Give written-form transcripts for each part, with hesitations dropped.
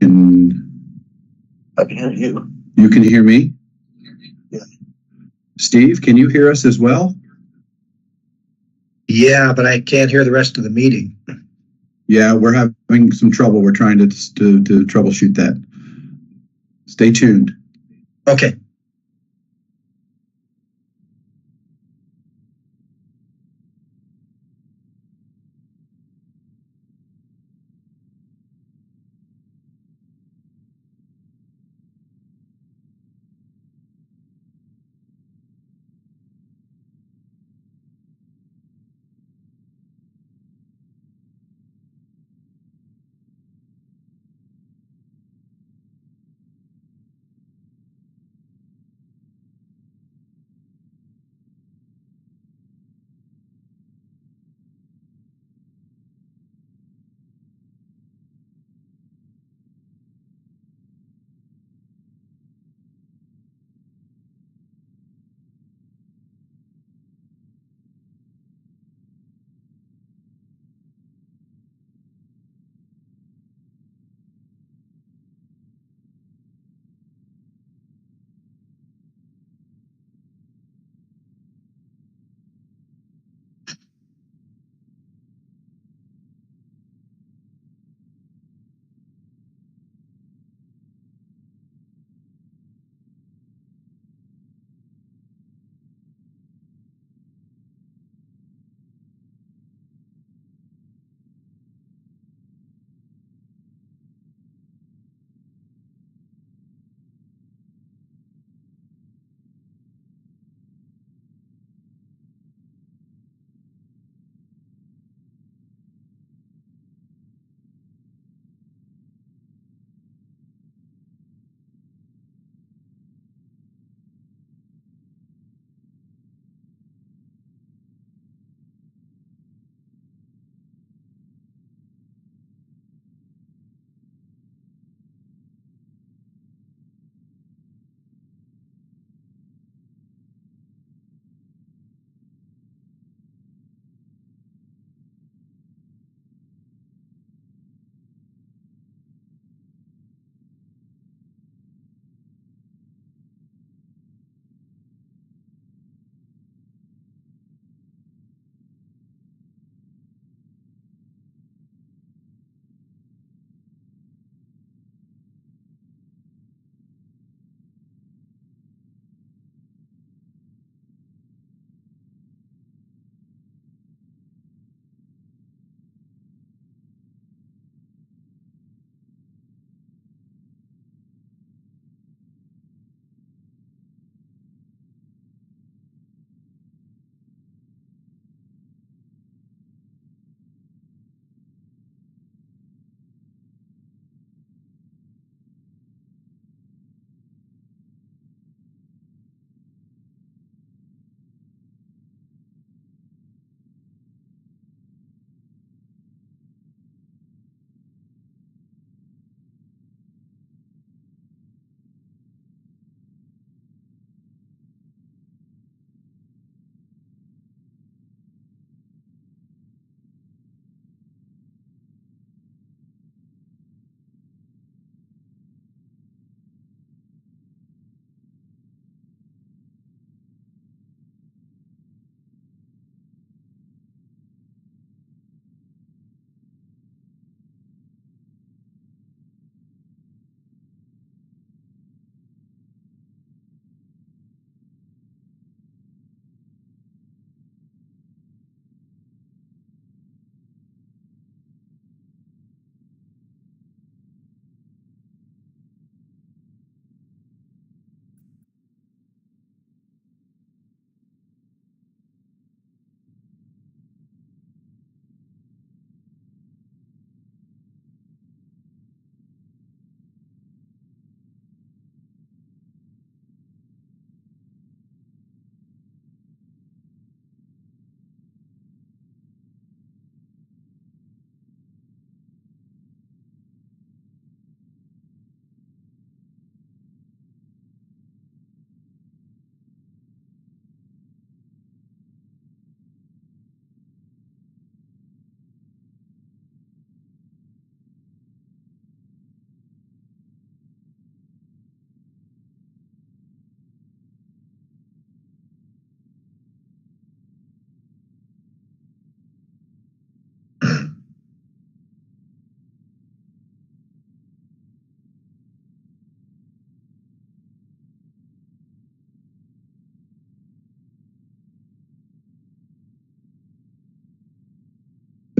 Can I can hear you. you can hear me? Yeah. Steve, can you hear us as well? Yeah, but I can't hear the rest of the meeting. Yeah, we're having some trouble. We're trying to troubleshoot that. Stay tuned. Okay.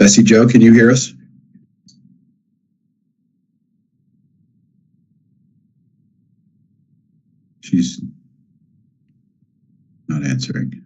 Bessie Joe, can you hear us? She's not answering.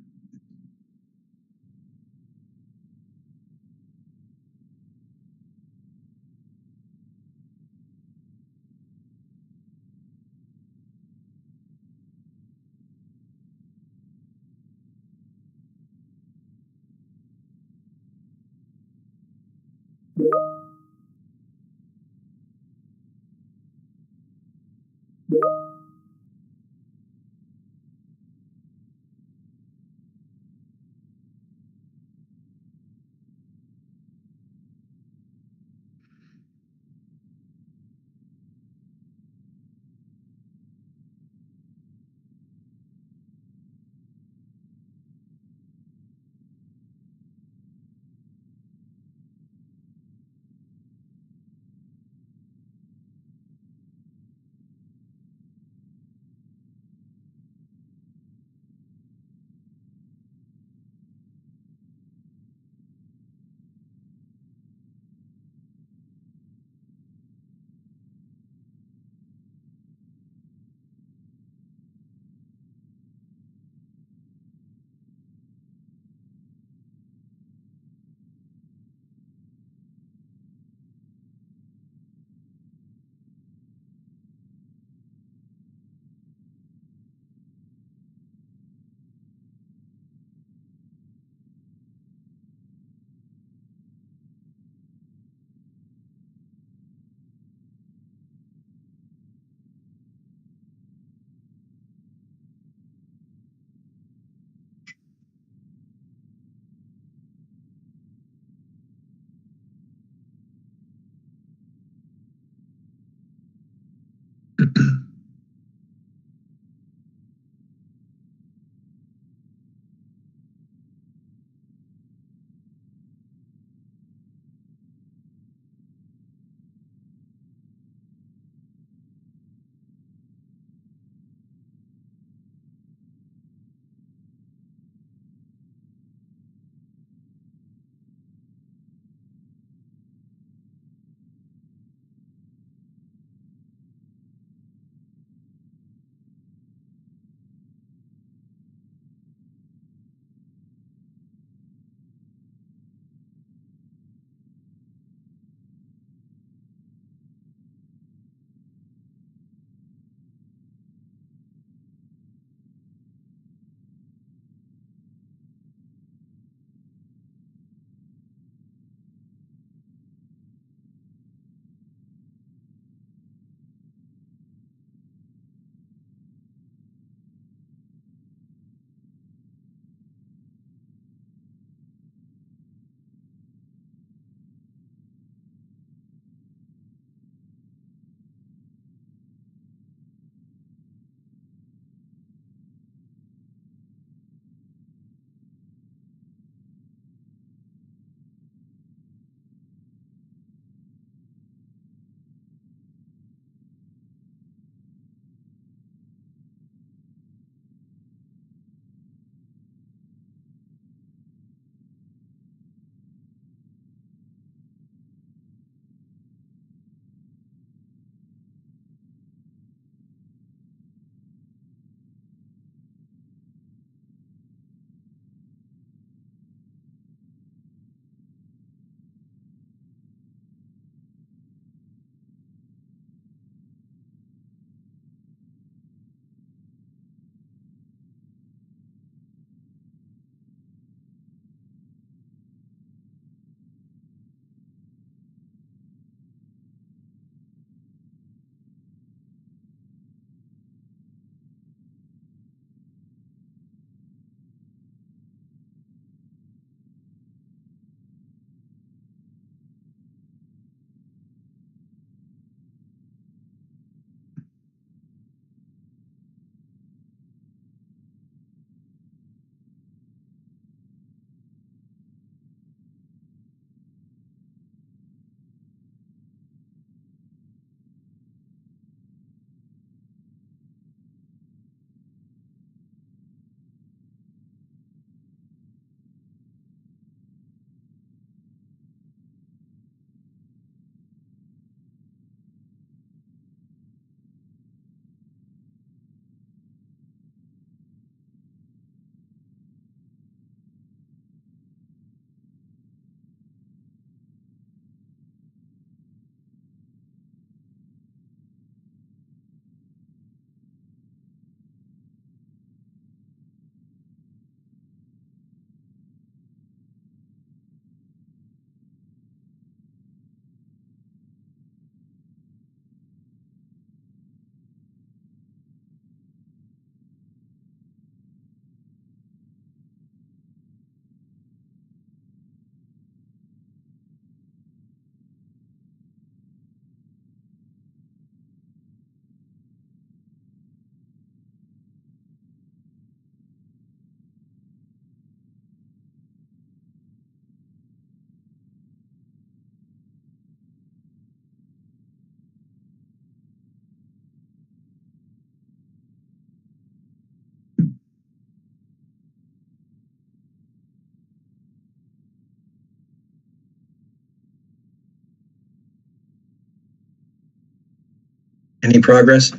Any progress?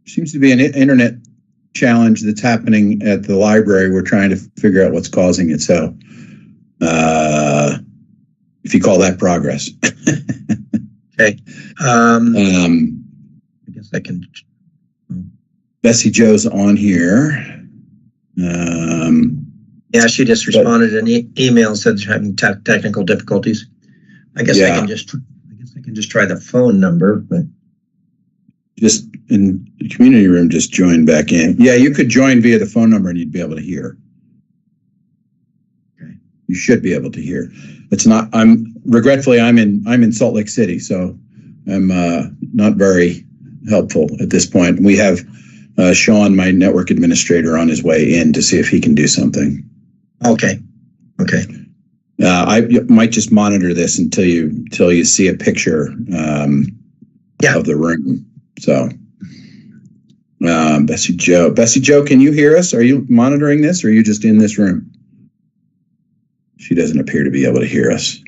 Seems to be an internet challenge that's happening at the library. We're trying to figure out what's causing it. So, if you call that progress. Okay. I guess I can. Bessie Jo's on here. Yeah, she just responded in email and said she's having technical difficulties. I guess I can just try the phone number, but just in the community room, just join back in. Yeah, you could join via the phone number and you'd be able to hear. Okay. You should be able to hear. It's not. Regretfully, I'm in Salt Lake City, so I'm not very helpful at this point. We have Sean, my network administrator, on his way in to see if he can do something. Okay. I might just monitor this until you see a picture of the room. So, Bessie Jo, can you hear us? Are you monitoring this, or are you just in this room? She doesn't appear to be able to hear us.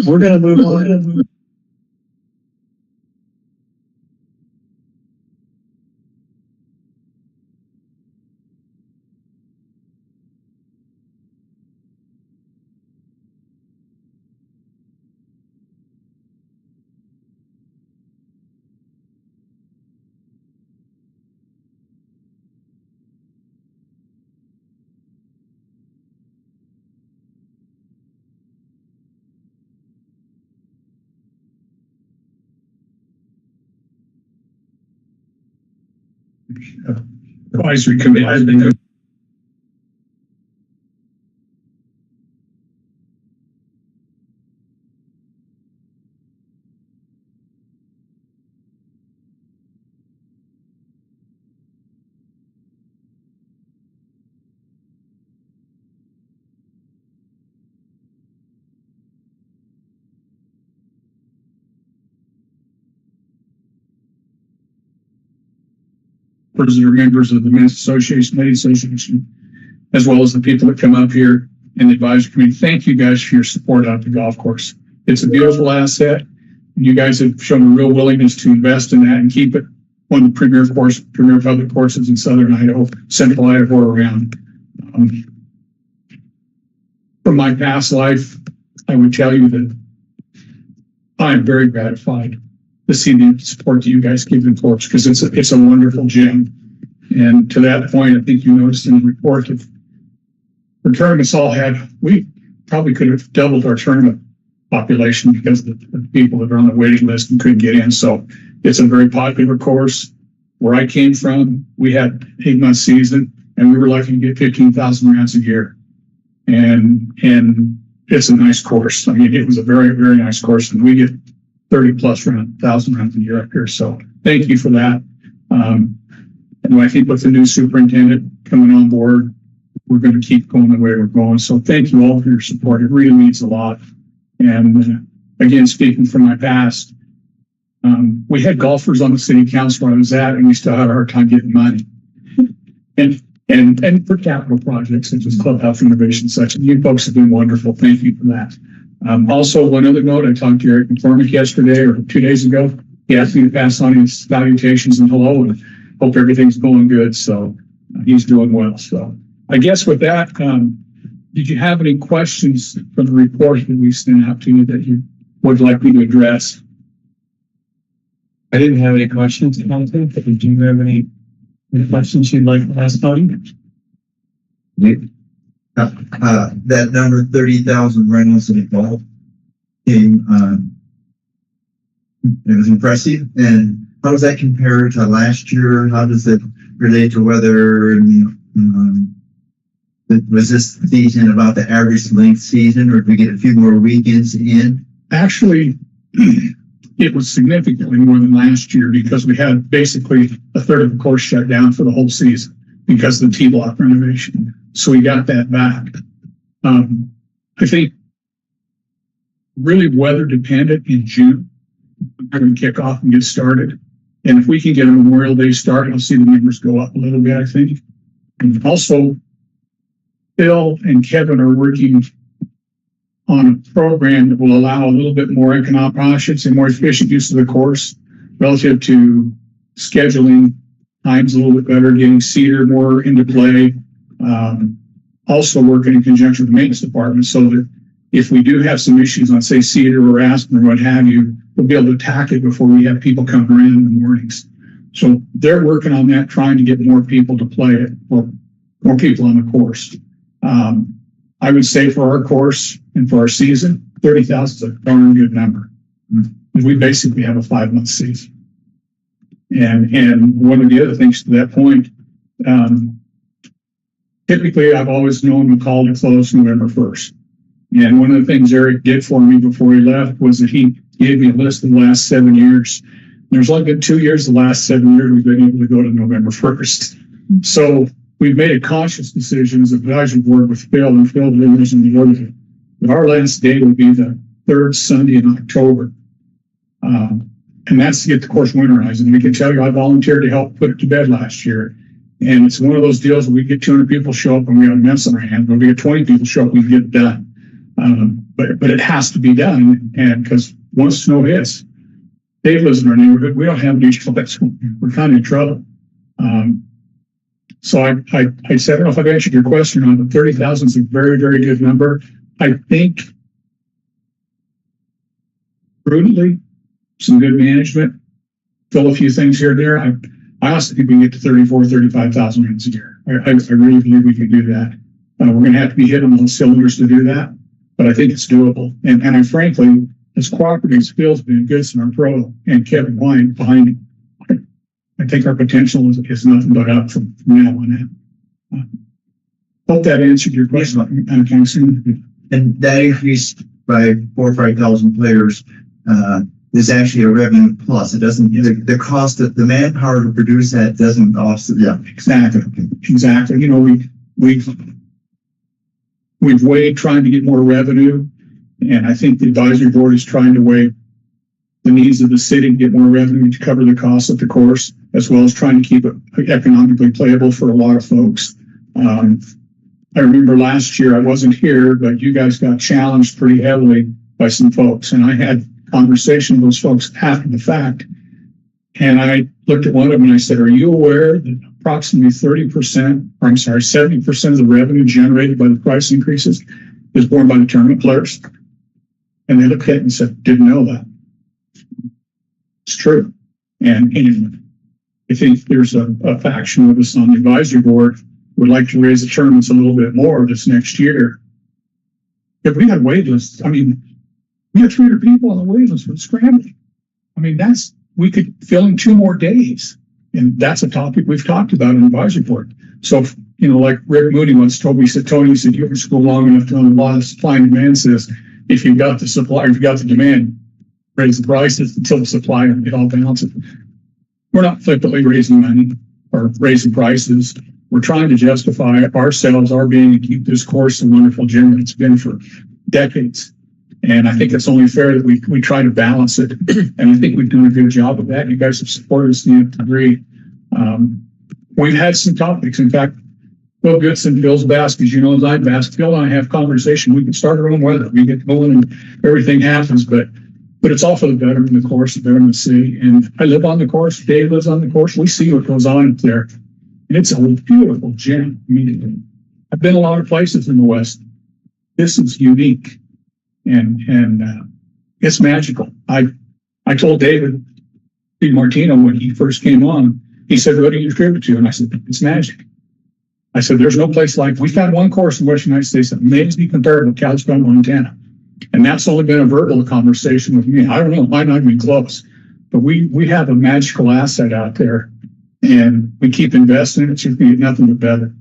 We're going to move on. Advisory committee. Are members of the Men's Association, Ladies Association, as well as the people that come up here in the advisory committee. Thank you guys for your support out the golf course. It's a beautiful asset. And you guys have shown a real willingness to invest in that and keep it one of the premier public courses in Southern Idaho, Central Idaho, around. From my past life, I would tell you that I'm very gratified to see the support that you guys give the course, because it's a wonderful gym. And to that point, I think you noticed in the report that the tournaments we probably could have doubled our tournament population because of the people that are on the waiting list and couldn't get in. So it's a very popular course. Where I came from, we had 8-month season and we were lucky to get 15,000 rounds a year. And it's a nice course. I mean, it was a very, very nice course, and we get 30,000+ rounds a year up here. So thank you for that. And I think with the new superintendent coming on board, we're going to keep going the way we're going. So thank you all for your support. It really means a lot. And again, speaking from my past, we had golfers on the city council where I was at, and we still had a hard time getting money. And for capital projects such as clubhouse renovation, such. And you folks have been wonderful. Thank you for that. Also, one other note, I talked to Eric McCormick yesterday or 2 days ago. He asked me to pass on his salutations and hello, and hope everything's going good. So he's doing well. So I guess with that, did you have any questions from the report that we sent out to you that you would like me to address? I didn't have any questions, Jonathan, but did you have any questions you'd like to ask Tony? That number 30,000 rounds in golf came, it was impressive. And how does that compare to last year? How does it relate to weather? And was this season about the average length season, or did we get a few more weekends in? Actually, it was significantly more than last year because we had basically a third of the course shut down for the whole season because of the T-block renovation. So we got that back. I think really weather dependent in June. We're going to kick off and get started. And if we can get a Memorial Day start, I'll see the numbers go up a little bit, I think. And also, Phil and Kevin are working on a program that will allow a little bit more economic, I should say, more efficient use of the course relative to scheduling times a little bit better, getting Cedar more into play. Also working in conjunction with the maintenance department so that if we do have some issues on, say, Cedar or Aspen or what have you, we'll be able to attack it before we have people coming around in the mornings. So they're working on that, trying to get more people to play it, or more people on the course. I would say for our course and for our season, 30,000 is a darn good number. We basically have a 5-month season. And one of the other things to that point, typically I've always known McCall to close November 1st. And one of the things Eric did for me before he left was that he gave me a list of the last 7 years. There's only been 2 years, the last 7 years, we've been able to go to November 1st. So we've made a conscious decision as a advisory board with Phil and Phil leaders in the board that our last day will be the 3rd Sunday in October. And that's to get the course winterized. And we can tell you, I volunteered to help put it to bed last year. And it's one of those deals where we get 200 people show up and we have a mess on our hands. When we get 20 people show up, we can get it done. But it has to be done. And because once snow hits, Dave lives in our neighborhood. We don't have any choice. We're kind of in trouble. So I said, I don't know if I've answered your question on it. 30,000 is a very, very good number. I think prudently, some good management, fill a few things here and there. I also think we can get to 35,000 units a year. I really believe we can do that. We're going to have to be hitting on those cylinders to do that, but I think it's doable. And I frankly, as cooperative as Phil's been, Goodson, our pro, and Kevin Wine behind him, I think our potential is nothing but up from now on out. Hope that answered your question. And that increase by 4,000 or 5,000 players is actually a revenue plus. It doesn't, the cost of the manpower to produce that doesn't offset. Yeah, Exactly. You know, we've weighed trying to get more revenue, and I think the advisory board is trying to weigh the needs of the city to get more revenue to cover the costs of the course, as well as trying to keep it economically playable for a lot of folks. I remember last year, I wasn't here, but you guys got challenged pretty heavily by some folks, and I had conversation with those folks after the fact. And I looked at one of them and I said, are you aware that approximately 70% of the revenue generated by the price increases is borne by the tournament players? And they looked at it and said, didn't know that. It's true. And I think there's a faction of us on the advisory board would like to raise the tournaments a little bit more this next year. If we had wait lists, I mean, we had 300 people on the wait list for scrambling. I mean, we could fill in 2 more days. And that's a topic we've talked about in the advisory board. So, you know, like Rick Moody once told me, he said, Tony, you were in school long enough to know the law of supply and demand says, if you've got the supply, if you've got the demand, raise the prices until the supply and it all balances. We're not flippantly raising money or raising prices. We're trying to justify ourselves, our being, to keep this course a wonderful gym that it's been for decades. And I think it's only fair that we try to balance it. And I think we've done a good job of that. You guys have supported us to the nth degree. We've had some topics. In fact, Phil Goodson, Phil's Basque, as you know, as I Basque, Phil and I have conversation. We can start our own weather. We get going and everything happens, but it's all for the betterment of the course, the betterment of the city. And I live on the course. Dave lives on the course. We see what goes on up there. And it's a beautiful gym. I mean, I've been a lot of places in the West. This is unique. And it's magical. I told David Martino when he first came on, he said, what do you attribute to? And I said, it's magic. I said, there's no place like, we've had one course in Western United States that may be comparable to Kalispell, Montana. And that's only been a verbal conversation with me. I don't know, it might not be close, but we have a magical asset out there and we keep investing in it. So we can get nothing but better.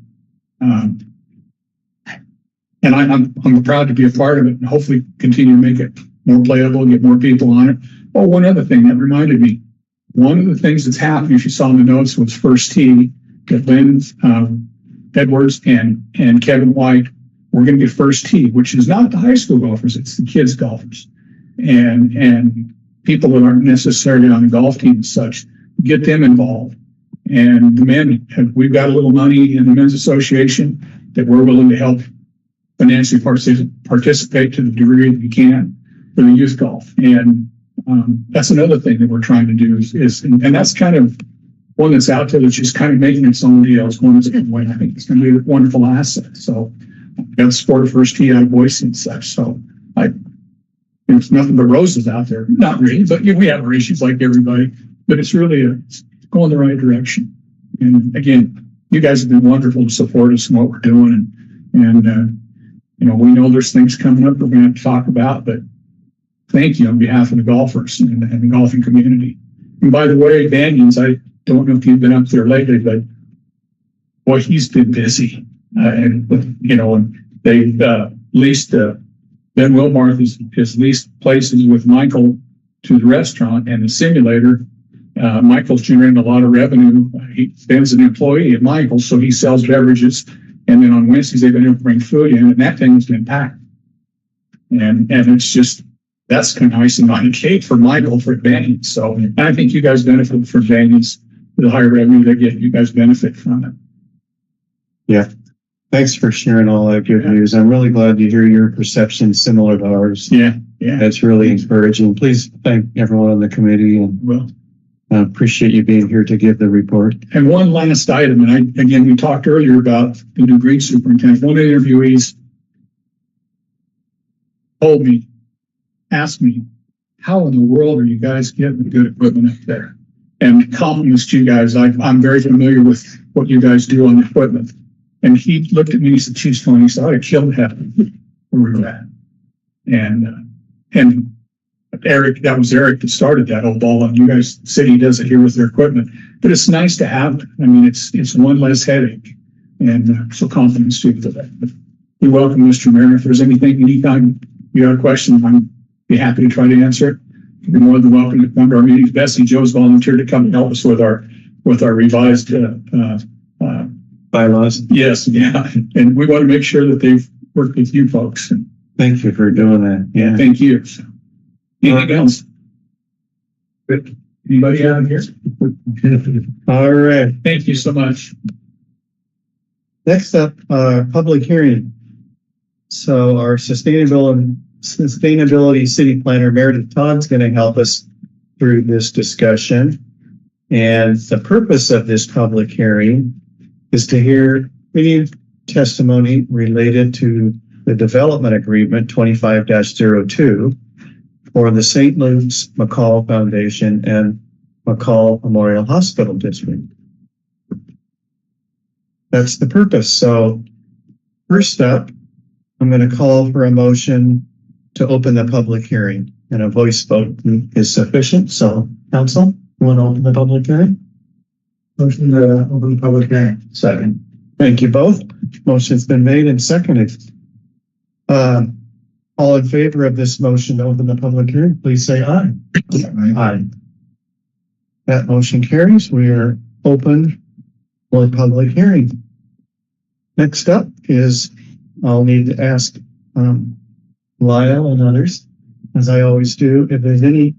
And I'm proud to be a part of it and hopefully continue to make it more playable and get more people on it. Oh, one other thing that reminded me. One of the things that's happened, if you saw in the notes, was First Tee that Lynn Edwards and Kevin White were going to get First Tee, which is not the high school golfers, it's the kids golfers. And people that aren't necessarily on the golf team and such, get them involved. And the men, we've got a little money in the Men's Association that we're willing to help financially participate to the degree that we can for the youth golf. And that's another thing that we're trying to do and that's kind of one that's out there that's just kind of making its own deal. It's going its own way. I think it's going to be a wonderful asset. So I've got the support of First Tee out of Boise and such. So There's nothing but roses out there. Not really, but we have our issues like everybody. But it's really it's going the right direction. And again, you guys have been wonderful to support us in what we're doing. And we know there's things coming up we're going to have to talk about, but thank you on behalf of the golfers and the golfing community. And by the way, Banyans, I don't know if you've been up there lately, but boy, he's been busy. And they've leased, Ben Wilmarth has leased places with Michael to the restaurant and the simulator. Michael's generating a lot of revenue. Ben's an employee at Michael's, so he sells beverages. And then on Wednesdays, they've been able to bring food in, and that thing has been packed. And it's just, that's kind of icing on the cake for Michael for Banyans. So I think you guys benefit from Banyans. The higher revenue they get, you guys benefit from it. Yeah. Thanks for sharing all that good news. I'm really glad to hear your perception similar to ours. Yeah. That's really encouraging. Please thank everyone on the committee, and Well, I appreciate you being here to give the report. and one last item, and we talked earlier about the new green superintendent. One of the interviewees asked me, how in the world are you guys getting good equipment up there? And compliments to you guys. I'm very familiar with what you guys do on the equipment. And he looked at me and he said, "Chief Tony, he said, I'd have killed heaven where we were at." And Eric, that was Eric that started that whole ball. And you guys, City does it here with their equipment, but it's nice to have it. I mean, it's one less headache. And so compliments to you for that. But you're welcome, Mr. Mayor. If there's anytime you got a question, I'd be happy to try to answer it. You're more than welcome to come to our meetings. Bessie Joe's volunteered to come and help us with our revised Bylaws. yes, yeah. And we want to make sure that they've worked with you folks. And Thank you for doing that. Yeah. thank you. So, anything else? Good. Anybody out here? All right. Thank you so much. Next up, public hearing. So our sustainability city planner, Meredith Todd's going to help us through this discussion. And the purpose of this public hearing is to hear any testimony related to the development agreement 25-02 for the St. Luke's McCall Foundation and McCall Memorial Hospital District. That's the purpose. So first up, I'm going to call for a motion to open the public hearing, and a voice vote is sufficient. So council, you want to open the public hearing? Motion to open the public hearing. Second. Thank you both. Motion's been made and seconded. All in favor of this motion to open the public hearing, please say aye. Aye. That motion carries. We are open for public hearing. Next up is I'll need to ask Lyle and others, as I always do, if there's any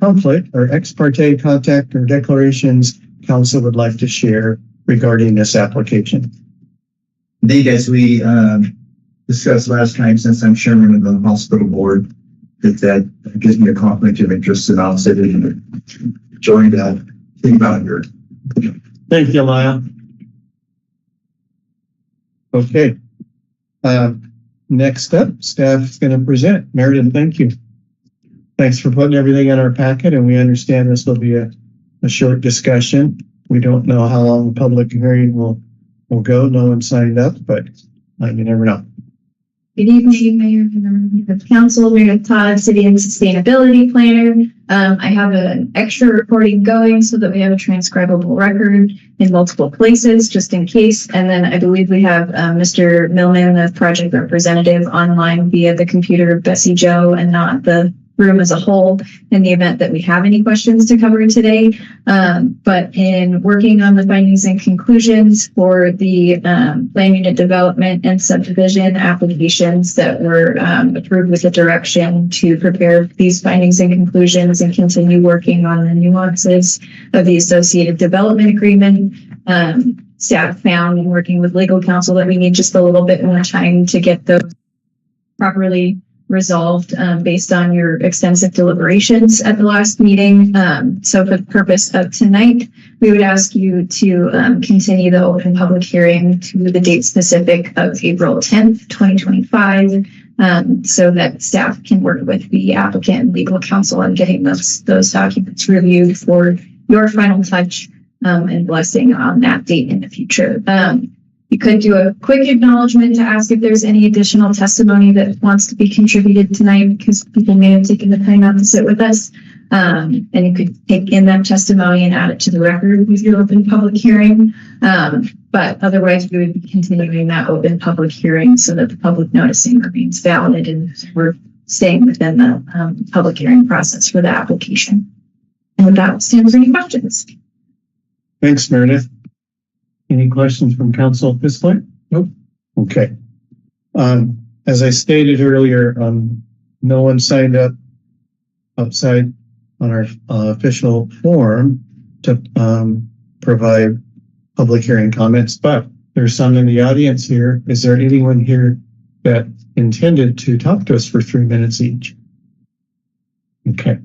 conflict or ex parte contact or declarations council would like to share regarding this application. Indeed, as we discussed last time, since I'm chairman of the hospital board, that gives me a conflict of interest, and I'll sit in and join that thing about here. Thank you, Lyle. Okay. Next up, staff is going to present. Meredith, thank you. Thanks for putting everything in our packet, and we understand this will be a short discussion. We don't know how long the public hearing will go. No one signed up, but you never know. Good evening, Mayor and members of Council. Meredith Todd, City and Sustainability Planner. I have an extra recording going so that we have a transcribable record in multiple places, just in case. And then I believe we have Mr. Millman, the project representative, online via the computer of Bessie Joe and not the room as a whole, in the event that we have any questions to cover today. But in working on the findings and conclusions for the plan unit development and subdivision applications that were approved with the direction to prepare these findings and conclusions and continue working on the nuances of the associated development agreement, staff found in working with legal counsel that we need just a little bit more time to get those properly resolved based on your extensive deliberations at the last meeting. So for the purpose of tonight, we would ask you to continue the open public hearing to the date specific of April 10th, 2025, so that staff can work with the applicant and legal counsel on getting those documents reviewed for your final touch and blessing on that date in the future. You could do a quick acknowledgement to ask if there's any additional testimony that wants to be contributed tonight, because people may have taken the time out to sit with us. And you could take in that testimony and add it to the record with your open public hearing. But otherwise, we would be continuing that open public hearing so that the public noticing remains valid and we're staying within the public hearing process for the application. And with that, we'll stand for any questions. Thanks, Meredith. Any questions from council at this point? Nope. Okay. As I stated earlier, no one signed up outside on our official form to provide public hearing comments, but there's some in the audience here. Is there anyone here that intended to talk to us for 3 minutes each? Okay.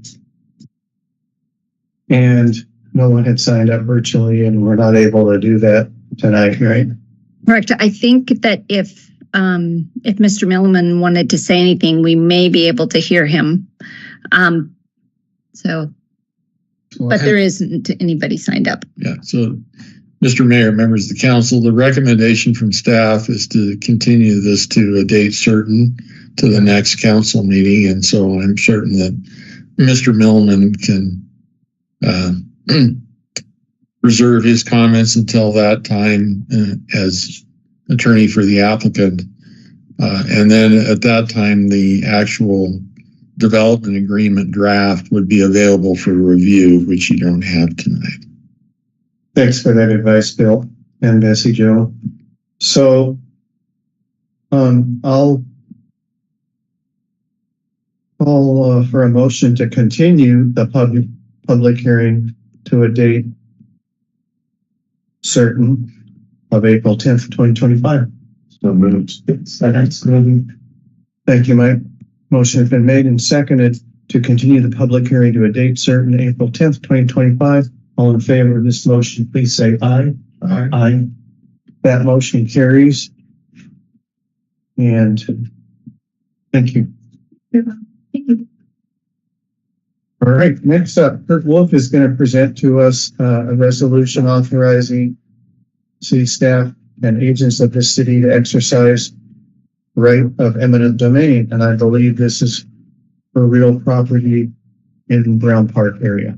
And no one had signed up virtually, and we're not able to do that tonight, right? Correct. I think that if Mr. Milliman wanted to say anything, we may be able to hear him. But there isn't anybody signed up. Yeah. So, Mr. Mayor, members of the council, the recommendation from staff is to continue this to a date certain to the next council meeting. And so I'm certain that Mr. Milliman can reserve his comments until that time as attorney for the applicant. And then at that time, the actual development agreement draft would be available for review, which you don't have tonight. Thanks for that advice, Bill and Bessie Jo. So, I'll call for a motion to continue the public hearing to a date certain of April 10th, 2025. So moved. Thank you, Mike. Motion has been made and seconded to continue the public hearing to a date certain, April 10th, 2025. All in favor of this motion, please say aye. Aye. Aye. That motion carries. And thank you. Thank you. All right, next up, Kurt Wolf is going to present to us a resolution authorizing city staff and agents of the city to exercise right of eminent domain. And I believe this is for real property in Brown Park area.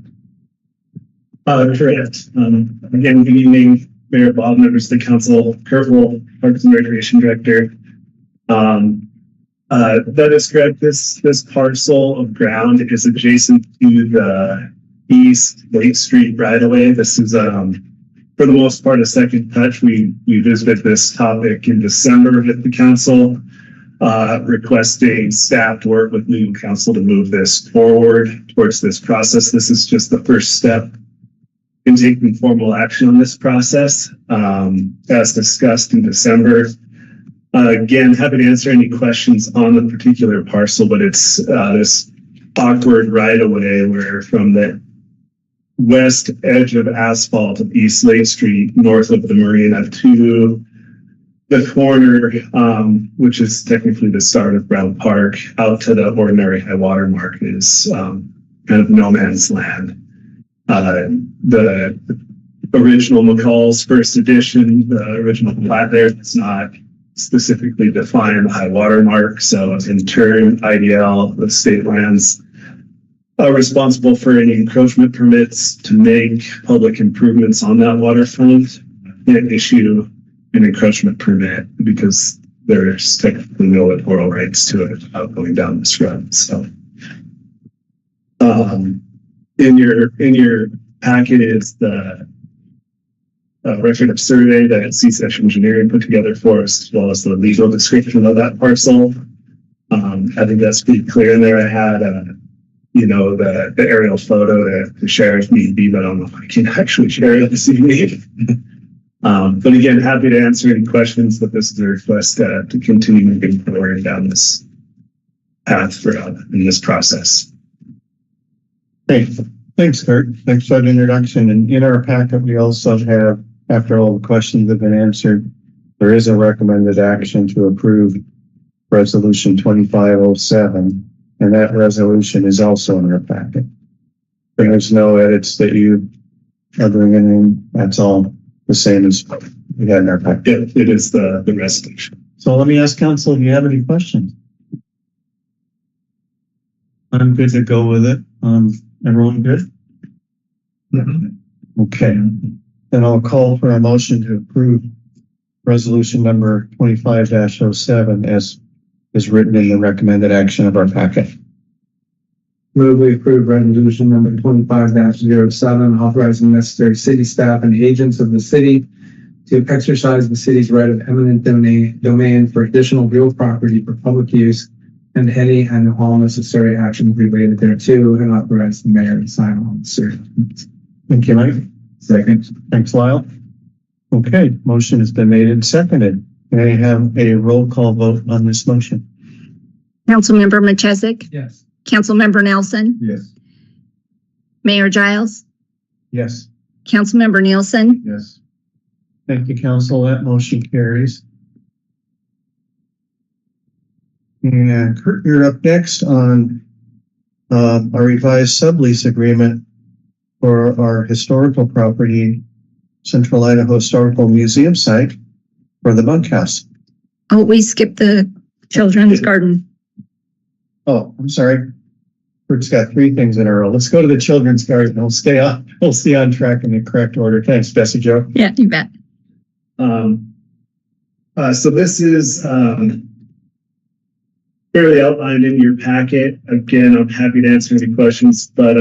Correct. Again, good evening, Mayor Bob, members of the council, Kurt Wolf, Parks and Recreation Director. That is correct. This parcel of ground is adjacent to the East Lake Street right of way. This is, for the most part, a second touch. We visited this topic in December with the council, requesting staff to work with legal counsel to move this forward towards this process. This is just the first step in taking formal action on this process, as discussed in December. Again, happy to answer any questions on the particular parcel, but it's this awkward right of way where from the west edge of asphalt of East Lake Street, north of the marina, to the corner, which is technically the start of Brown Park, out to the ordinary high water mark is kind of no man's land. The original McCall's first edition, the original plat there, does not specifically define the high water mark. So in turn, IDL, the state lands, are responsible for any encroachment permits to make public improvements on that waterfront. Can't issue an encroachment permit because there's technically no littoral rights to it without going down this road. So in your packet is the record of survey that C-Section Engineering put together for us, as well as the legal description of that parcel. I think that's pretty clear in there. I had the aerial photo to share if need be, but I don't know if I can actually share it this evening. But again, happy to answer any questions, but this is a request to continue moving forward down this path in this process. Thanks, Kurt. Thanks for that introduction. And in our packet, we also have, after all the questions have been answered, there is a recommended action to approve Resolution 2507, and that resolution is also in your packet. There's no edits that you are bringing in. That's all the same as we had in our packet. It is the resolution. So let me ask council if you have any questions. I'm good to go with it. Everyone good? Okay. Then I'll call for a motion to approve resolution number 25-07 as is written in the recommended action of our packet. Move we approve resolution number 25-07, authorizing necessary city staff and agents of the city to exercise the city's right of eminent domain for additional real property for public use and any and all necessary actions related thereto, and authorize the mayor to sign all the certificates. Thank you, Mike. Second. Thanks, Lyle. Okay, motion has been made and seconded. May I have a roll call vote on this motion? Councilmember Machesik, Yes. Councilmember Nelson, Yes. Mayor Giles, Yes. Councilmember Nielsen, Yes. Thank you, council. That motion carries. And Kurt, you're up next on our revised sublease agreement for our historical property, Central Idaho Historical Museum site for the bunkhouse. Oh, we skipped the children's garden. Oh, I'm sorry. Kurt's got three things in a row. Let's go to the children's garden. We'll stay on track in the correct order. Thanks, Bessie Jo. Yeah, you bet. So this is fairly outlined in your packet. Again, I'm happy to answer any questions, but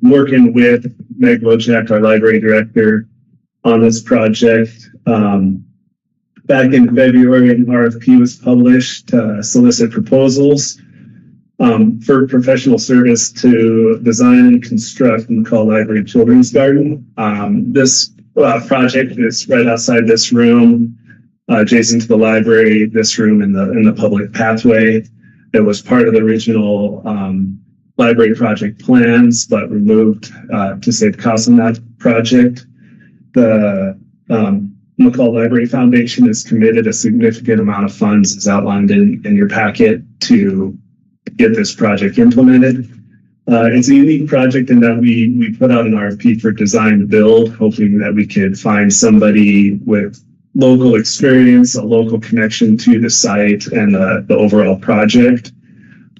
working with Meg Wojciak, our library director, on this project. Back in February, an RFP was published to solicit proposals for professional service to design and construct the McCall Library Children's Garden. This project is right outside this room, adjacent to the library, this room in the public pathway. It was part of the original library project plans, but removed to save costs on that project. The McCall Library Foundation has committed a significant amount of funds, as outlined in your packet, to get this project implemented. It's a unique project in that we put out an RFP for design build, hoping that we could find somebody with local experience, a local connection to the site and the overall project.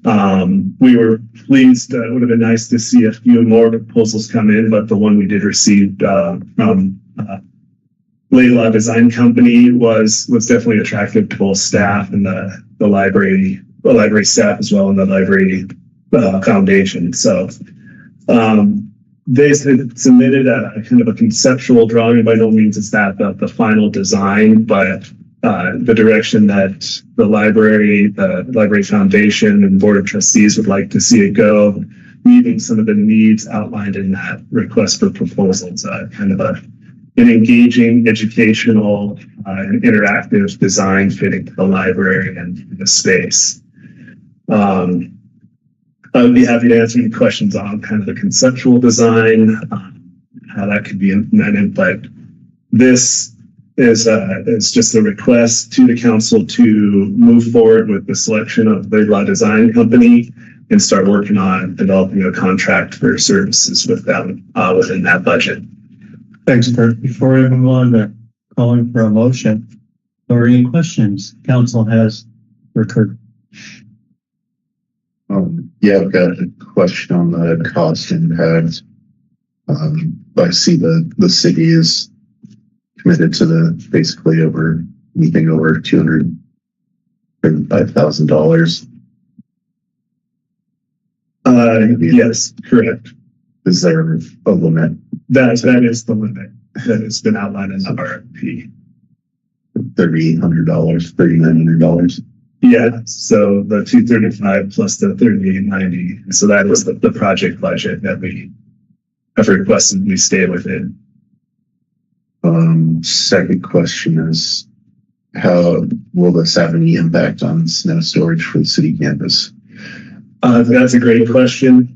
We were pleased. It would have been nice to see a few more proposals come in, but the one we did receive from Layla Design Company was definitely attractive to both staff and the library staff as well, and the library foundation. So they submitted a kind of a conceptual drawing. By no means is that the final design, but the direction that the library foundation and board of trustees would like to see it go, meeting some of the needs outlined in that request for proposals, kind of an engaging, educational, and interactive design fitting to the library and the space. I would be happy to answer any questions on kind of the conceptual design, how that could be implemented, but this is just a request to the council to move forward with the selection of the Law Design Company and start working on developing a contract for services with them within that budget. Thanks, Kurt. Before we move on to calling for a motion, or any questions council has for Kurt? Yeah, I've got a question on the cost impact. I see the city is committed to basically anything over $235,000. Yes, correct. Is there a limit? That is the limit that has been outlined in the RFP. $3,800, $3,900. Yeah, so the 235 plus the 3890. So that was the project budget that we have requested we stay within. Second question is, how will this have any impact on snow storage for the city campus? That's a great question.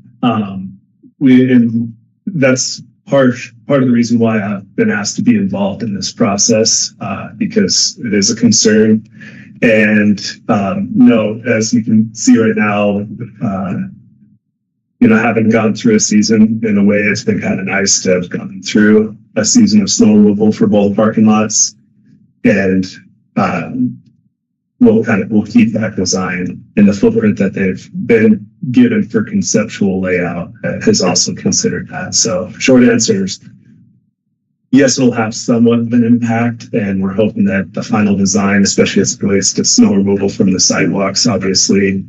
That's part of the reason why I've been asked to be involved in this process, because it is a concern. And no, as you can see right now, having gone through a season, in a way, it's been kind of nice to have gone through a season of snow removal for both parking lots. And we'll keep that design, and the footprint that they've been given for conceptual layout has also considered that. So short answer is yes, it'll have somewhat of an impact, and we're hoping that the final design, especially as it relates to snow removal from the sidewalks, obviously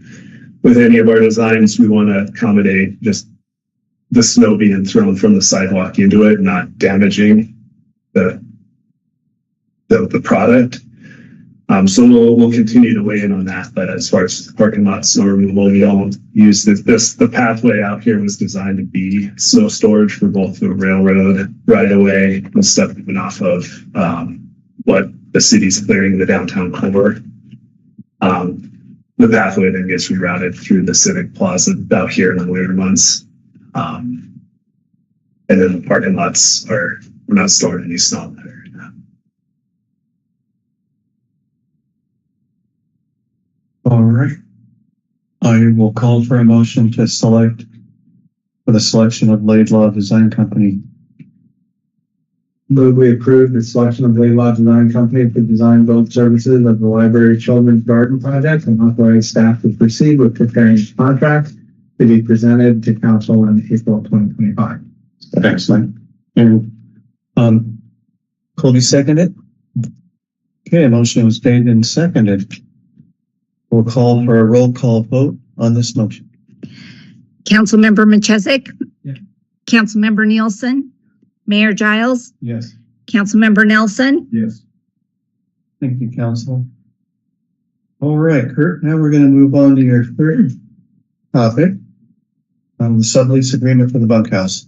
with any of our designs, we want to accommodate just the snow being thrown from the sidewalk into it, not damaging the product. So we'll continue to weigh in on that. But as far as parking lot snow removal, we don't use the pathway out here was designed to be snow storage for both the railroad right away and stuff coming off of what the city's clearing the downtown core. The pathway then gets rerouted through the Civic Plaza out here in the winter months. And then the parking lots we're not storing any snow there. All right. I will call for a motion to select for the selection of Laidlaw Design Company. Move we approve the selection of Laidlaw Design Company for design build services of the library children's garden project and authorize staff to proceed with preparing the contract to be presented to council in April 2025. Excellent. And Colby seconded. Okay, a motion was made and seconded. We'll call for a roll call vote on this motion. Councilmember Machesik? Yeah. Councilmember Nielsen? Mayor Giles? Yes. Councilmember Nelson? Yes. Thank you, Council. All right, Kurt, now we're going to move on to your third topic, the sublease agreement for the bunkhouse.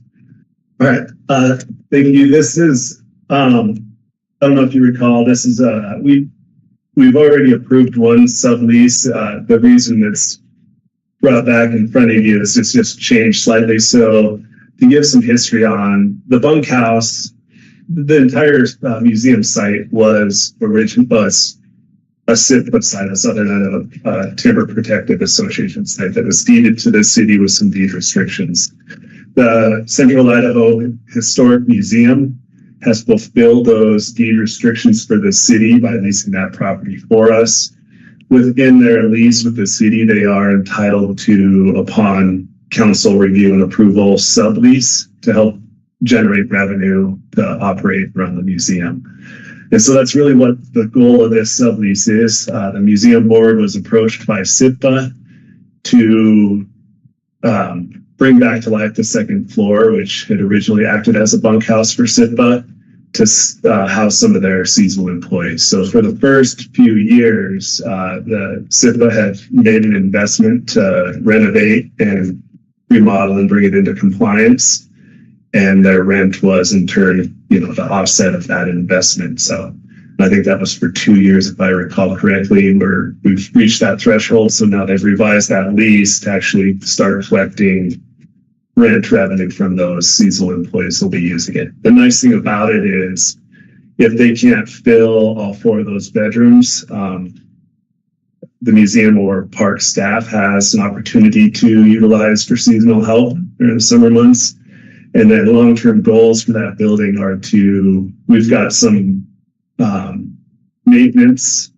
All right. Thank you. This is, I don't know if you recall, this is, we've already approved one sublease. The reason it's brought back in front of you is it's just changed slightly. So to give some history on the bunkhouse, the entire museum site was a SIPA site, a Southern Idaho Timber Protective Association site that was deeded to the city with some deed restrictions. The Central Idaho Historic Museum has fulfilled those deed restrictions for the city by leasing that property for us. Within their lease with the city, they are entitled to, upon council review and approval, sublease to help generate revenue to operate around the museum. And so that's really what the goal of this sublease is. The museum board was approached by SIPA to bring back to life the second floor, which had originally acted as a bunkhouse for SIPA, to house some of their seasonal employees. So for the first few years, the SIPA had made an investment to renovate and remodel and bring it into compliance. And their rent was in turn, the offset of that investment. So I think that was for 2 years, if I recall correctly, where we've reached that threshold. So now they've revised that lease to actually start collecting rent revenue from those seasonal employees who'll be using it. The nice thing about it is if they can't fill all 4 of those bedrooms, the museum or park staff has an opportunity to utilize for seasonal help during the summer months. And then long-term goals for that building are we've got some maintenance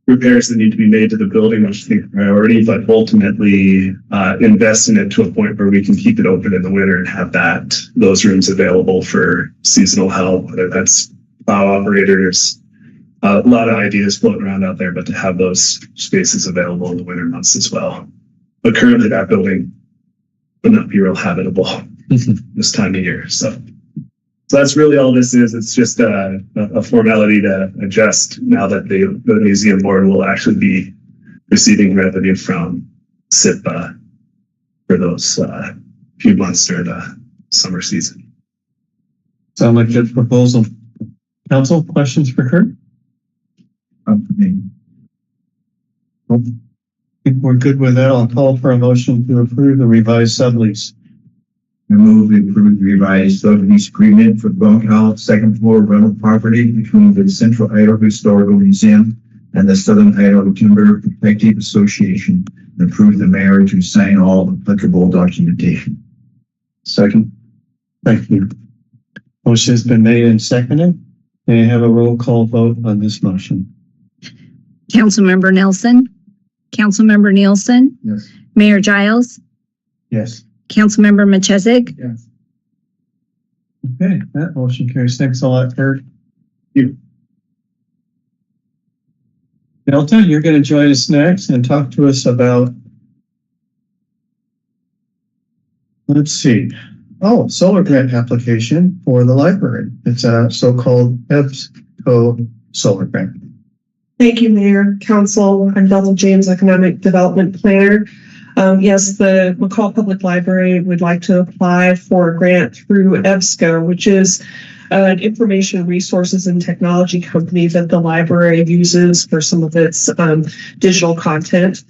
repairs that need to be made to the building, which I think are priority, but ultimately invest in it to a point where we can keep it open in the winter and have those rooms available for seasonal help, whether that's plow operators. A lot of ideas floating around out there, but to have those spaces available in the winter months as well. But currently that building would not be real habitable this time of year. So that's really all this is. It's just a formality to adjust now that the museum board will actually be receiving revenue from SIPA for those few months during the summer season. Sound like a good proposal. Council, questions for Kurt? I think we're good with that. I'll call for a motion to approve the revised sublease. I move we approve the revised sublease agreement for the bunkhouse second floor rental property between the Central Idaho Historical Museum and the Southern Idaho Timber Protective Association, and approve the mayor to sign all applicable documentation. Second. Thank you. Motion has been made and seconded. May I have a roll call vote on this motion? Councilmember Nelson, Councilmember Nielsen, Yes. Mayor Giles, Yes. Councilmember Machesik, Yes. Okay, that motion carries. Thanks a lot, Kurt. You. Delta, you're going to join us next and talk to us about, let's see. Oh, solar grant application for the library. It's a so-called EBSCO solar grant. Thank you, Mayor, Council. I'm Delta James, Economic Development Planner. Yes, the McCall Public Library would like to apply for a grant through EBSCO, which is an information resources and technology company that the library uses for some of its digital content.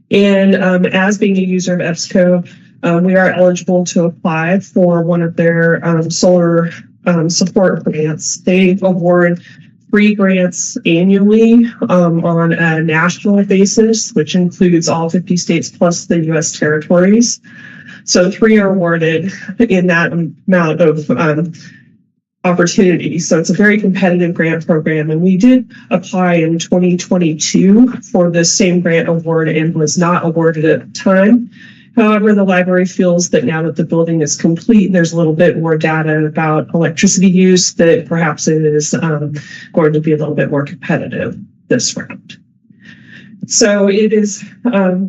And as being a user of EBSCO, we are eligible to apply for one of their solar support grants. They award 3 grants annually on a national basis, which includes all 50 states plus the U.S. territories. So 3 are awarded in that amount of opportunity. So it's a very competitive grant program. And we did apply in 2022 for the same grant award and was not awarded at the time. However, the library feels that now that the building is complete, there's a little bit more data about electricity use, that perhaps it is going to be a little bit more competitive this round. So it is,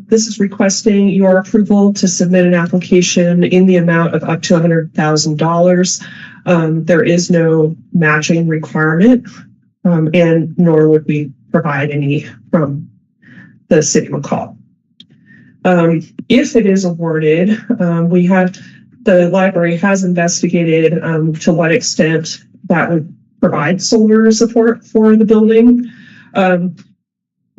this is requesting your approval to submit an application in the amount of up to $100,000. There is no matching requirement, and nor would we provide any from the city of McCall. If it is awarded, the library has investigated to what extent that would provide solar support for the building.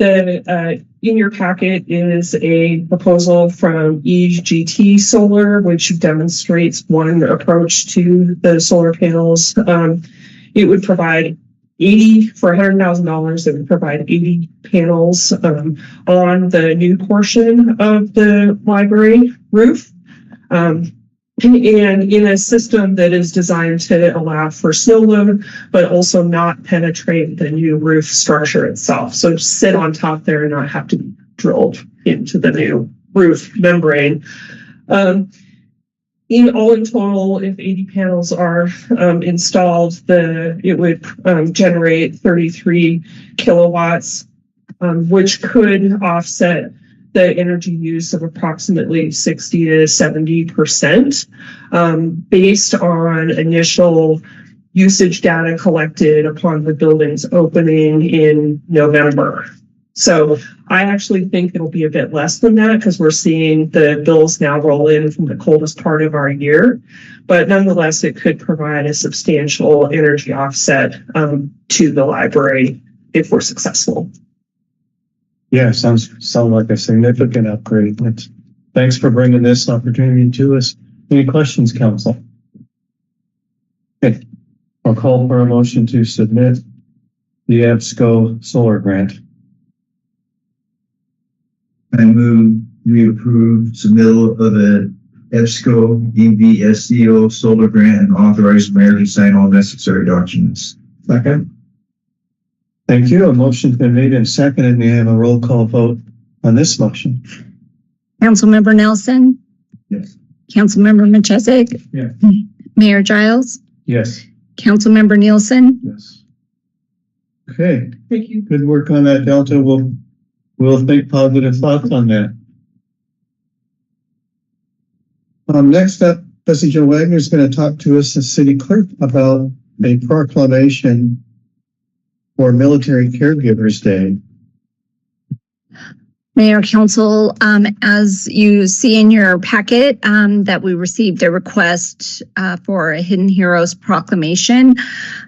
In your packet is a proposal from EGT Solar, which demonstrates one approach to the solar panels. It would provide for $100,000, it would provide 80 panels on the new portion of the library roof. And in a system that is designed to allow for snow load, but also not penetrate the new roof structure itself. So just sit on top there and not have to be drilled into the new roof membrane. In total, if 80 panels are installed, it would generate 33 kilowatts, which could offset the energy use of approximately 60 to 70%, based on initial usage data collected upon the building's opening in November. So I actually think it'll be a bit less than that because we're seeing the bills now roll in from the coldest part of our year. But nonetheless, it could provide a substantial energy offset to the library if we're successful. Yeah, sounds like a significant upgrade. Thanks for bringing this opportunity to us. Any questions, council? Okay, I'll call for a motion to submit the EBSCO solar grant. I move we approve submittal of a EBSCO EVSCO solar grant and authorize the mayor to sign all necessary documents. Second. Thank you. A motion's been made and seconded. May I have a roll call vote on this motion? Councilmember Nelson, Yes. Councilmember Machesik, Yes. Mayor Giles, Yes. Councilmember Nielsen, Yes. Okay, Thank you. good work on that, Delta. We'll think positive thoughts on that. Next up, Bessie Jo Wagner is going to talk to us, the city clerk, about a proclamation for Military Caregivers Day. Mayor, Council, as you see in your packet, that we received a request for a Hidden Heroes proclamation.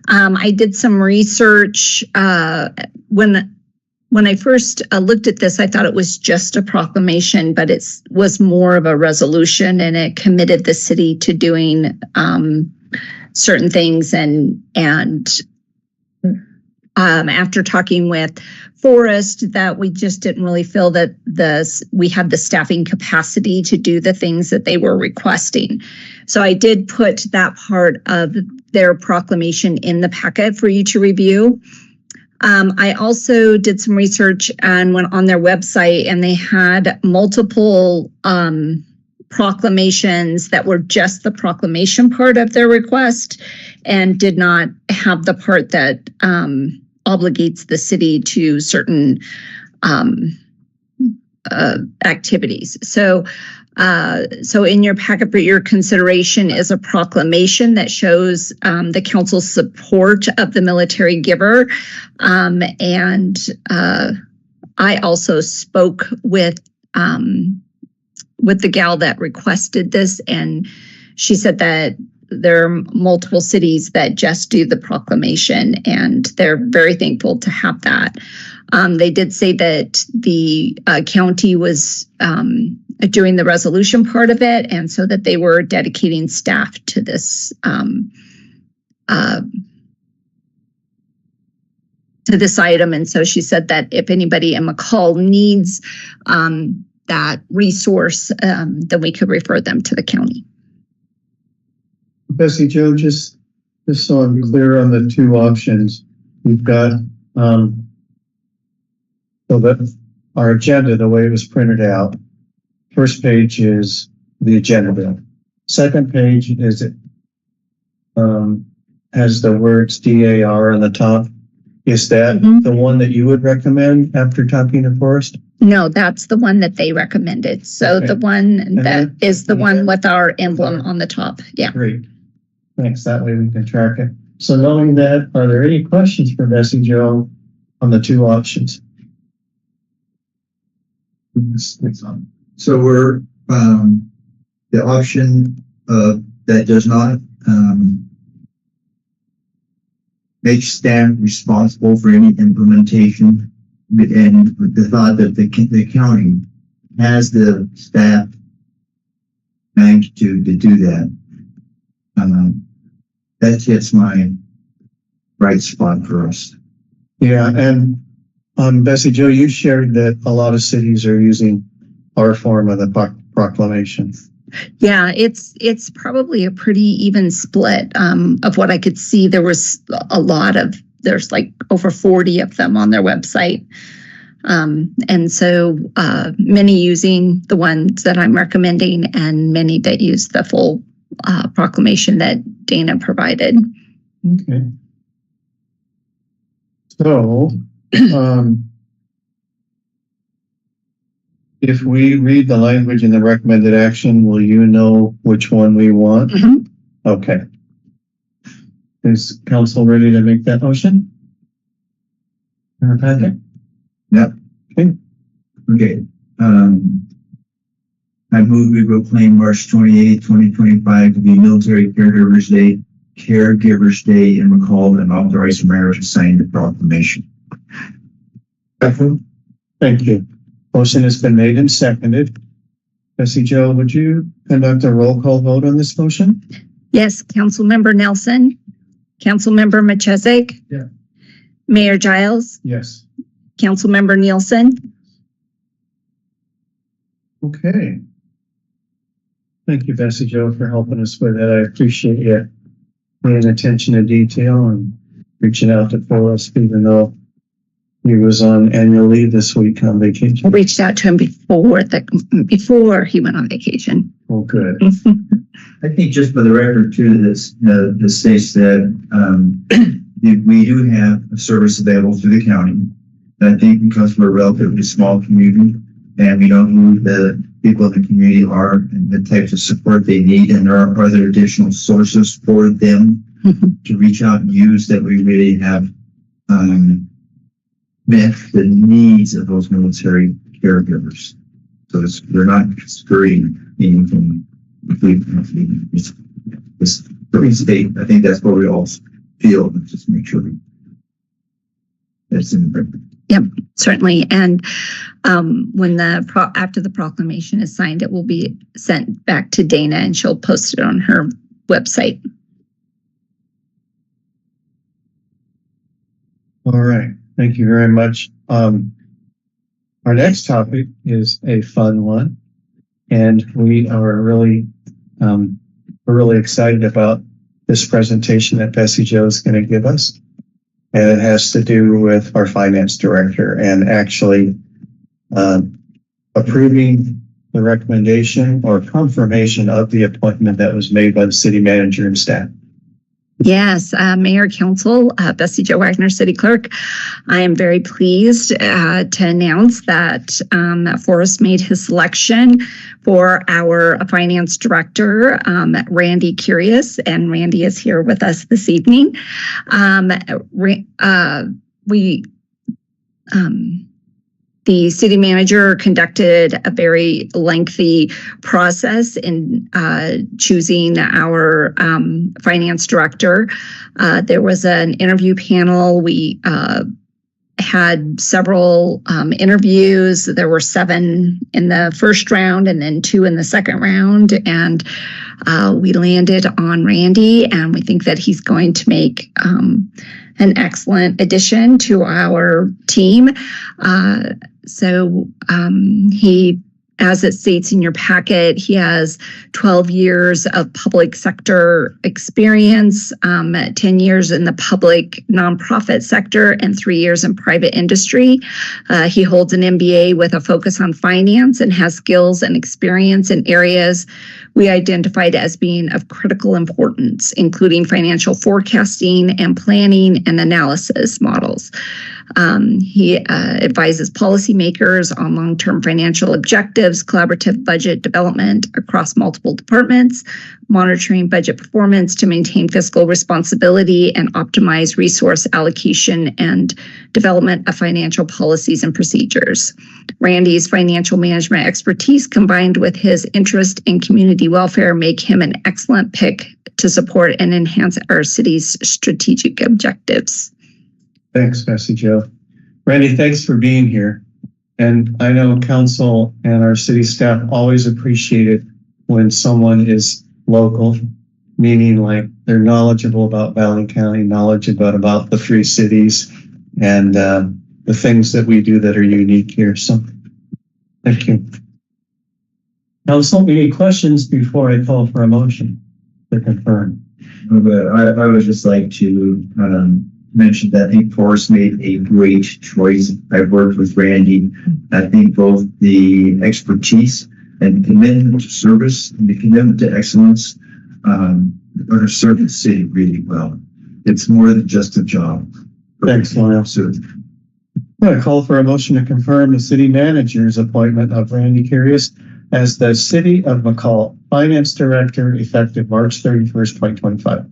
I did some research when I first looked at this. I thought it was just a proclamation, but it was more of a resolution, and it committed the city to doing certain things and after talking with Forrest, that we just didn't really feel that we had the staffing capacity to do the things that they were requesting. So I did put that part of their proclamation in the packet for you to review. I also did some research and went on their website, and they had multiple proclamations that were just the proclamation part of their request and did not have the part that obligates the city to certain activities. So in your packet for your consideration is a proclamation that shows the council's support of the military giver. And I also spoke with the gal that requested this, and she said that there are multiple cities that just do the proclamation, and they're very thankful to have that. They did say that the county was doing the resolution part of it, and so that they were dedicating staff to this item. And so she said that if anybody in McCall needs that resource, then we could refer them to the county. Bessie Joe, just so I'm clear on the two options, we've got so that our agenda, the way it was printed out, first page is the agenda bill. Second page is it has the words DAR on the top. Is that the one that you would recommend after talking to Forrest? No, that's the one that they recommended. So Okay. the one that is the one with our emblem on the top. Yeah. Great. Thanks. That way we can track it. So knowing that, are there any questions for Bessie Joe on the two options? So we're, the option that does not make staff responsible for any implementation, and the thought that the county has the staff magnitude to do that, that hits my right spot for us. Yeah, and Bessie Joe, you shared that a lot of cities are using our form of the proclamation. Yeah, it's probably a pretty even split of what I could see. There was there's like over 40 of them on their website. And so many using the ones that I'm recommending, and many that use the full proclamation that Dana provided. Okay. So, if we read the language in the recommended action, will you know which one we want? Mhm. Okay. Is council ready to make that motion? Patrick? Yep. Okay. Okay. I move we proclaim March 28, 2025 to be Military Caregivers Day in McCall, and authorize the mayor to sign the proclamation. Thank you. Motion has been made and seconded. Bessie Joe, would you conduct a roll call vote on this motion? Yes, Councilmember Nelson, Councilmember Machesik. Yeah. Mayor Giles, Yes. Councilmember Nielsen. Okay. Thank you, Bessie Joe, for helping us with that. I appreciate you paying attention to detail and reaching out to Forrest, even though he was on annual leave this week on I vacation. reached out to him before he went on vacation. Oh, good. I think just for the record too, this states that we do have a service available through the county. And I think because we're a relatively small community and we know who the people in the community are and the types of support they need, and there are other additional sources for them to reach out and use, that we really have met the needs of those military caregivers. So we're not scurrying anything. This state, I think that's what we all feel. Just make sure that's in the record. Yep, certainly. And when after the proclamation is signed, it will be sent back to Dana, and she'll post it on her website. All Thank you very much. Our next topic is a fun one, and we are really, we're really excited about this presentation that Bessie Jo is going to give us. And it has to do with our finance director and actually approving the recommendation or confirmation of the appointment that was made by the city manager and staff. Yes, Mayor, Council, Bessie Jo Wagner, City Clerk. I am very pleased to announce that Forrest made his selection for our finance director, Randy Curious, and Randy is here with us this evening. The city manager conducted a very lengthy process in choosing our finance director. There was an interview panel. We had several interviews. There were 7 in the first round and then 2 in the second round. And we landed on Randy, and we think that he's going to make an excellent addition to our team. He, as it states in your packet, he has 12 years of public sector experience, 10 years in the public nonprofit sector, and 3 years in private industry. He holds an MBA with a focus on finance and has skills and experience in areas we identified as being of critical importance, including financial forecasting and planning and analysis models. He advises policymakers on long-term financial objectives, collaborative budget development across multiple departments, monitoring budget performance to maintain fiscal responsibility and optimize resource allocation and development of financial policies and procedures. Randy's financial management expertise combined with his interest in community welfare make him an excellent pick to support and enhance our city's strategic objectives. Thanks, Bessie Jo. Randy, thanks for being here. And I know council and our city staff always appreciate it when someone is local, meaning like they're knowledgeable about Valley County, knowledgeable about the 3 cities and the things that we do that are unique here. So thank you. Council, any questions before I call for a motion to confirm? But I would just like to mention that I think Forrest made a great choice. I've worked with Randy. I think both the expertise and commitment to service and the commitment to excellence are to serve the city really well. It's more than just a job. Thanks, Lyle. So, I'm going to call for a motion to confirm the city manager's appointment of Randy Curious as the City of McCall Finance Director effective March 31st, 2025.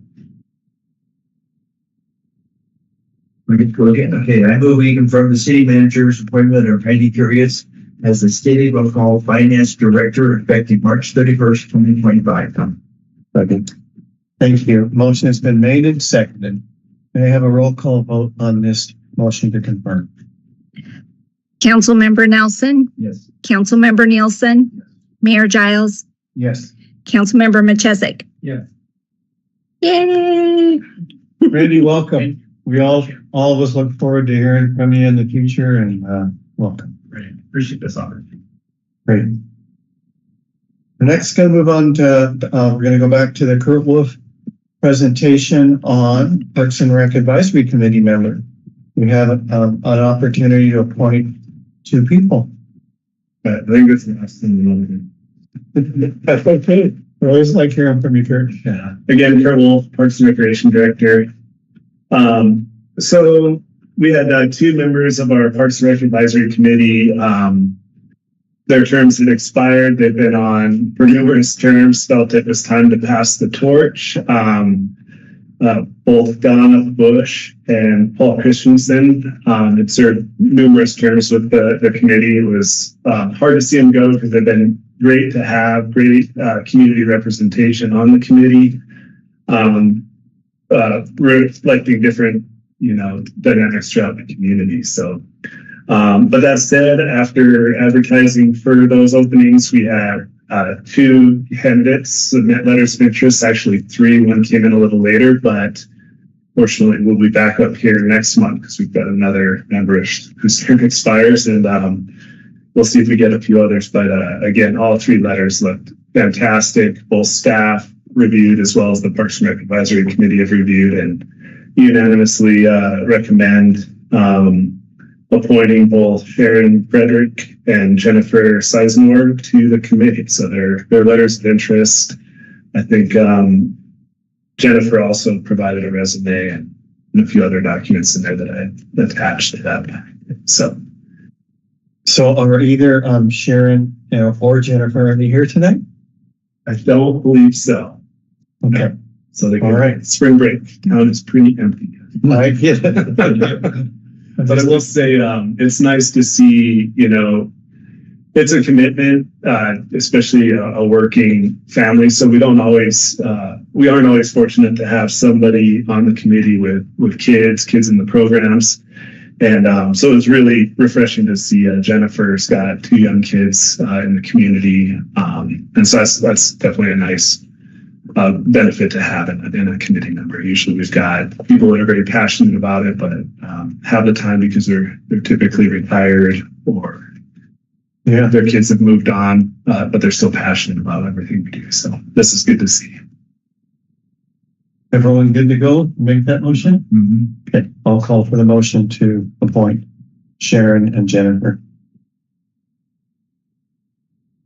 Okay, I move we confirm the city manager's appointment of Randy Curious as the City of McCall Finance Director effective March 31st, 2025. Second. Thank you. Motion has been made and seconded. May I have a roll call vote on this motion to confirm? Councilmember Nelson, Yes. Councilmember Nielsen, Mayor Giles, Yes. Councilmember Machezik. Yes. Yay! Randy, welcome. We all of us look forward to hearing from you in the future, and welcome. Great. Appreciate this honor. Great. We're next going to move on to, we're going to go back to the Kurt Wolf presentation on Parks and Rec Advisory Committee member. We have an opportunity to appoint 2 people. I think that's the last thing. That's okay. I always like hearing from you, Kurt. Yeah. Again, Kurt Wolf, Parks and Recreation Director. So we had 2 members of our Parks and Rec Advisory Committee. Their terms had expired. They've been on for numerous terms, felt it was time to pass the torch. Both Donna Bush and Paul Christensen had served numerous terms with the committee. It was hard to see them go because they've been great to have, great community representation on the committee, reflecting different, dynamics throughout the community. So, but that said, after advertising for those openings, we had 2 candidates submit letters of interest, actually 3, one came in a little later, but fortunately, we'll be back up here next month because we've got another member whose term expires, and we'll see if we get a few others. But again, all 3 letters looked fantastic. Both staff reviewed as well as the Parks and Rec Advisory Committee have reviewed and unanimously recommend appointing both Sharon Frederick and Jennifer Sizemore to the committee. So their letters of interest. I think Jennifer also provided a resume and a few other documents in there that I attached to that packet. So are either Sharon or Jennifer here tonight? I don't believe so. Okay. So they All right. Spring break. Town is pretty empty. I get it. But I will say, it's nice to see, it's a commitment, especially a working family. So we aren't always fortunate to have somebody on the committee with kids in the programs. And so it's really refreshing to see Jennifer's got 2 young kids in the community. And so that's definitely a nice benefit to have in a committee member. Usually we've got people that are very passionate about it, but have the time because they're typically retired or their kids have moved on, but they're still passionate about everything we do. So this is good to see. Everyone good to go? Make that motion? Mm-hmm. Okay, I'll call for the motion to appoint Sharon and Jennifer.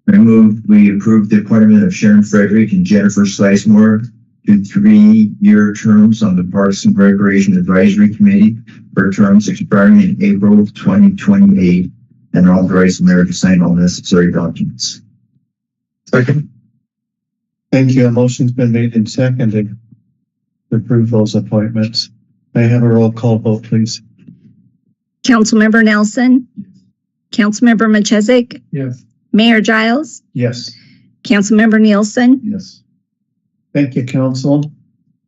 I move we approve the appointment of Sharon Frederick and Jennifer Sizemore to 3-year terms on the Parks and Recreation Advisory Committee for terms expiring in April 2028, and authorize the mayor to sign all necessary documents. Second. Thank you. A motion's been made and seconded to approve those appointments. May I have a roll call vote, please? Councilmember Nelson, Councilmember Machezik, Yes. Mayor Giles, Yes. Councilmember Nielsen. Yes. Thank you, council.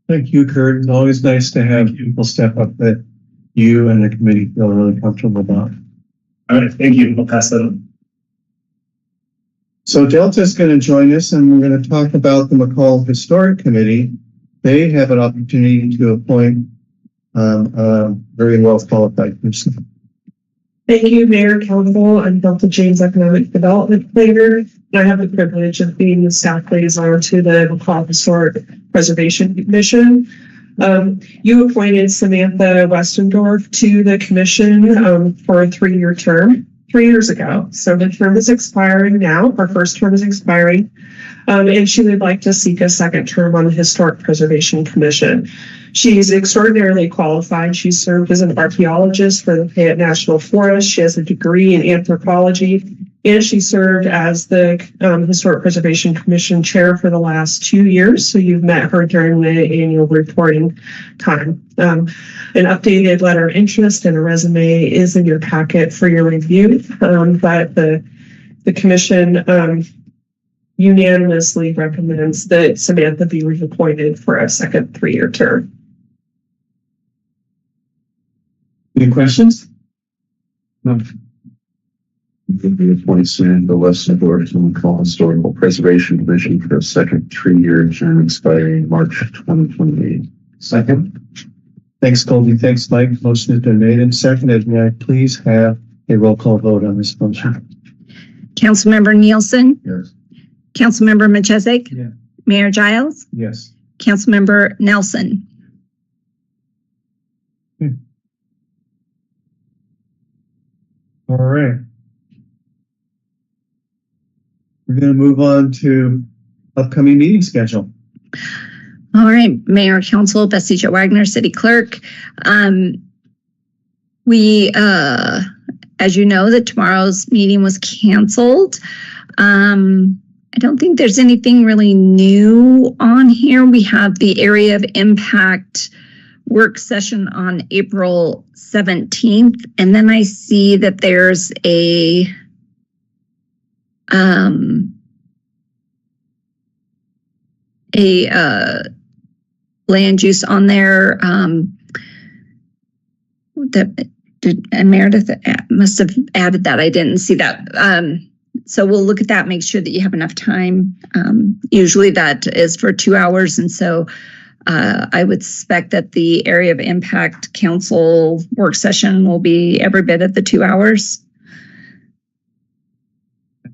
Thank you, Kurt. It's always nice to have people step up that you and the committee feel really comfortable about. All right. Thank you. I'll pass that on. So Delta's going to join us and we're going to talk about the McCall Historic Committee. They have an opportunity to appoint a very well qualified person. Thank you, Mayor, Council. I'm Delta James Economic Development Planner. And I have the privilege of being the staff liaison to the McCall Historic Preservation Commission. You appointed Samantha Westendorf to the commission for a 3-year term 3 years ago. So the term is expiring now. Her first term is expiring. And she would like to seek a second term on the Historic Preservation Commission. She's extraordinarily qualified. She served as an archaeologist for the Fayette National Forest. She has a degree in anthropology, and she served as the Historic Preservation Commission chair for the last 2 years. So you've met her during the annual reporting time. An updated letter of interest and a resume is in your packet for your review. But the commission unanimously recommends that Samantha be reappointed for a second 3-year term. Any questions? No. We appoint Samantha Westendorf to the McCall Historical Preservation Commission for a second 3-year term expiring March 2028. Second. Thanks, Colby. Thanks, Mike. Motion has been made and seconded. May I please have a roll call vote on this motion? Councilmember Nielsen, Yes. Councilmember Machezik, Yeah. Mayor Giles, Yes. Councilmember Nelson. All right. We're going to move on to upcoming meeting schedule. All right, Mayor, Council, Bessie Jo Wagner, City Clerk. We, as you know, that tomorrow's meeting was canceled. I don't think there's anything really new on here. We have the Area of Impact work session on April 17th. And then I see that there's a land use on there. Meredith must have added that. I didn't see that. So we'll look at that, make sure that you have enough time. Usually that is for 2 hours. And so I would suspect that the Area of Impact Council work session will be every bit of the 2 hours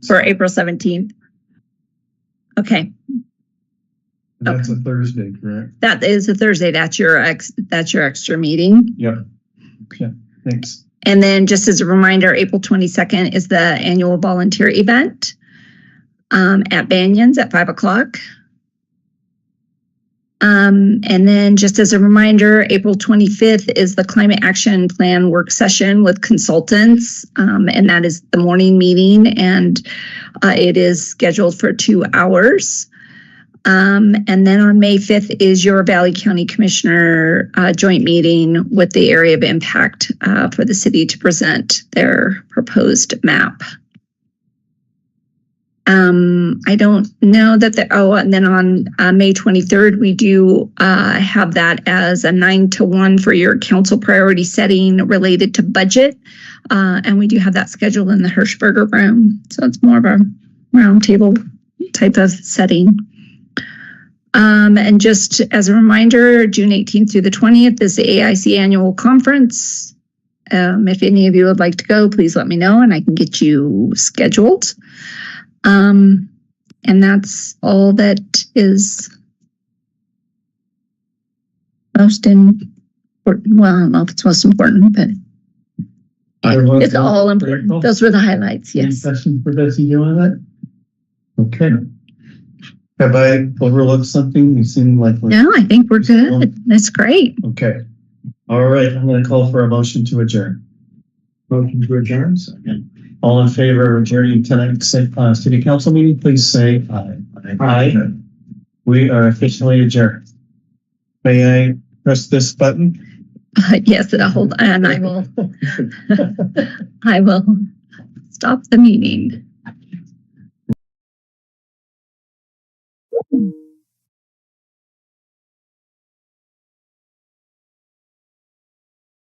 for April 17th. Okay, That's a Thursday, correct? that is a Thursday. That's your extra meeting. Yep. Okay, thanks. And then just as a reminder, April 22nd is the annual volunteer event at Banyan's at 5:00. And then just as a reminder, April 25th is the Climate Action Plan work session with consultants. And that is the morning meeting, and it is scheduled for 2 hours. And then on May 5th is your Valley County Commissioner joint meeting with the Area of Impact for the city to present their proposed map. I don't know that and then on May 23rd, we do have that as a 9 to 1 for your council priority setting related to budget. And we do have that scheduled in the Hirschberger room. So it's more of a roundtable type of setting. And just as a reminder, June 18th through the 20th is the AIC annual conference. If any of you would like to go, please let me know and I can get you scheduled. And that's all that is most important. Well, I don't know if it's most important, but it's all important. Those were the highlights. Any Yes. questions for Betsy you on that? Okay. Have I overlooked something? You seem like. No, I think we're good. That's great. Okay. All right, I'm going to call for a motion to adjourn. Motion to adjourn. All in favor of adjourning tonight's city council meeting, please say aye. Aye. We are officially adjourned. May I press this button? Yes, hold on. I will stop the meeting.